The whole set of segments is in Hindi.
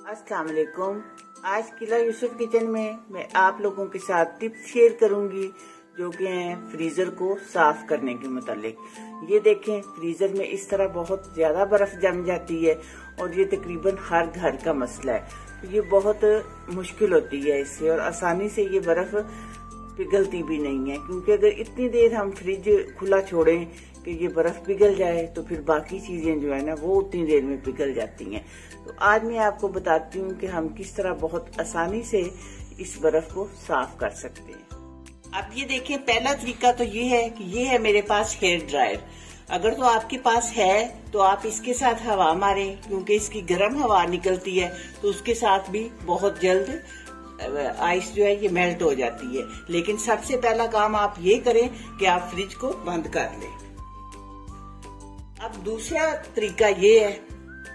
अस्सलाम वालेकुम। आज किला यूसुफ किचन में मैं आप लोगों के साथ टिप्स शेयर करूंगी जो कि हैं फ्रीजर को साफ करने के मुतालिक। ये देखें, फ्रीजर में इस तरह बहुत ज्यादा बर्फ जम जाती है और ये तकरीबन हर घर का मसला है। तो ये बहुत मुश्किल होती है इससे, और आसानी से ये बर्फ पिघलती भी नहीं है, क्योंकि अगर इतनी देर हम फ्रिज खुला छोड़ें कि ये बर्फ पिघल जाए तो फिर बाकी चीजें जो है ना वो उतनी देर में पिघल जाती हैं। तो आज मैं आपको बताती हूँ कि हम किस तरह बहुत आसानी से इस बर्फ को साफ कर सकते हैं। अब ये देखें, पहला तरीका तो ये है कि ये है मेरे पास हेयर ड्रायर। अगर तो आपके पास है तो आप इसके साथ हवा मारें, क्योंकि इसकी गर्म हवा निकलती है तो उसके साथ भी बहुत जल्द आइस जो है ये मेल्ट हो जाती है। लेकिन सबसे पहला काम आप ये करें कि आप फ्रिज को बंद कर लें। अब दूसरा तरीका ये है,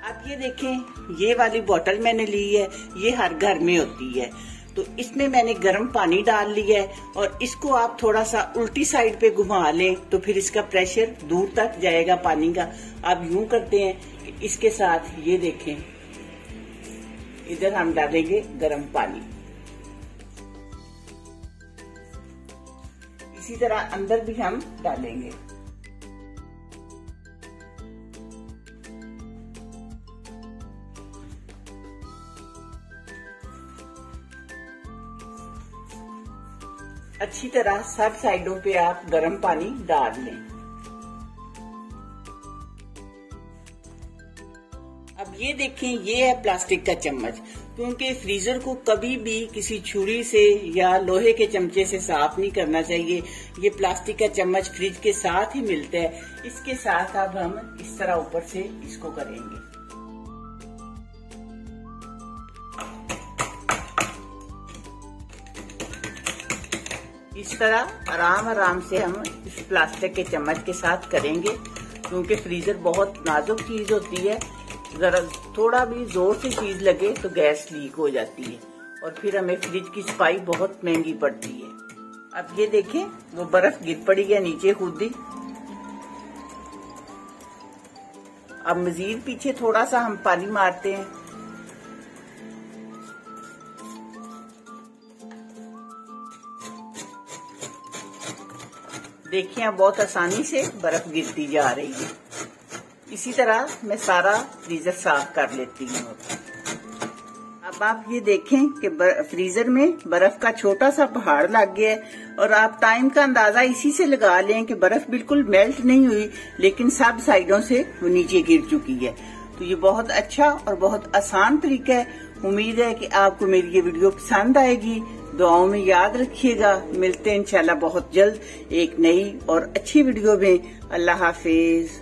आप ये देखें, ये वाली बोतल मैंने ली है, ये हर घर में होती है। तो इसमें मैंने गर्म पानी डाल लिया है और इसको आप थोड़ा सा उल्टी साइड पे घुमा लें तो फिर इसका प्रेशर दूर तक जाएगा पानी का। अब यूं करते हैं कि इसके साथ ये देखें, इधर हम डालेंगे गर्म पानी, इसी तरह अंदर भी हम डालेंगे। अच्छी तरह सब साइडों पे आप गर्म पानी डाल लें। अब ये देखें, ये है प्लास्टिक का चम्मच, क्योंकि फ्रीजर को कभी भी किसी छुरी से या लोहे के चमचे से साफ नहीं करना चाहिए। ये प्लास्टिक का चम्मच फ्रिज के साथ ही मिलता है। इसके साथ अब हम इस तरह ऊपर से इसको करेंगे। इस तरह आराम आराम से हम इस प्लास्टिक के चम्मच के साथ करेंगे, क्योंकि फ्रीजर बहुत नाजुक चीज होती है। जरा थोड़ा भी जोर से चीज लगे तो गैस लीक हो जाती है और फिर हमें फ्रिज की सफाई बहुत महंगी पड़ती है। अब ये देखें, वो बर्फ गिर पड़ी है नीचे खुद ही। अब मजीद पीछे थोड़ा सा हम पानी मारते हैं। देखिए, बहुत आसानी से बर्फ गिरती जा रही है। इसी तरह मैं सारा फ्रीजर साफ कर लेती हूँ। अब आप ये देखें कि फ्रीजर में बर्फ का छोटा सा पहाड़ लग गया है, और आप टाइम का अंदाजा इसी से लगा लें कि बर्फ बिल्कुल मेल्ट नहीं हुई, लेकिन सब साइडों से वो नीचे गिर चुकी है। तो ये बहुत अच्छा और बहुत आसान तरीका है। उम्मीद है कि आपको मेरी ये वीडियो पसंद आएगी। दुआओं में याद रखिएगा। मिलते हैं इंशाल्लाह बहुत जल्द एक नई और अच्छी वीडियो में। अल्लाह हाफिज।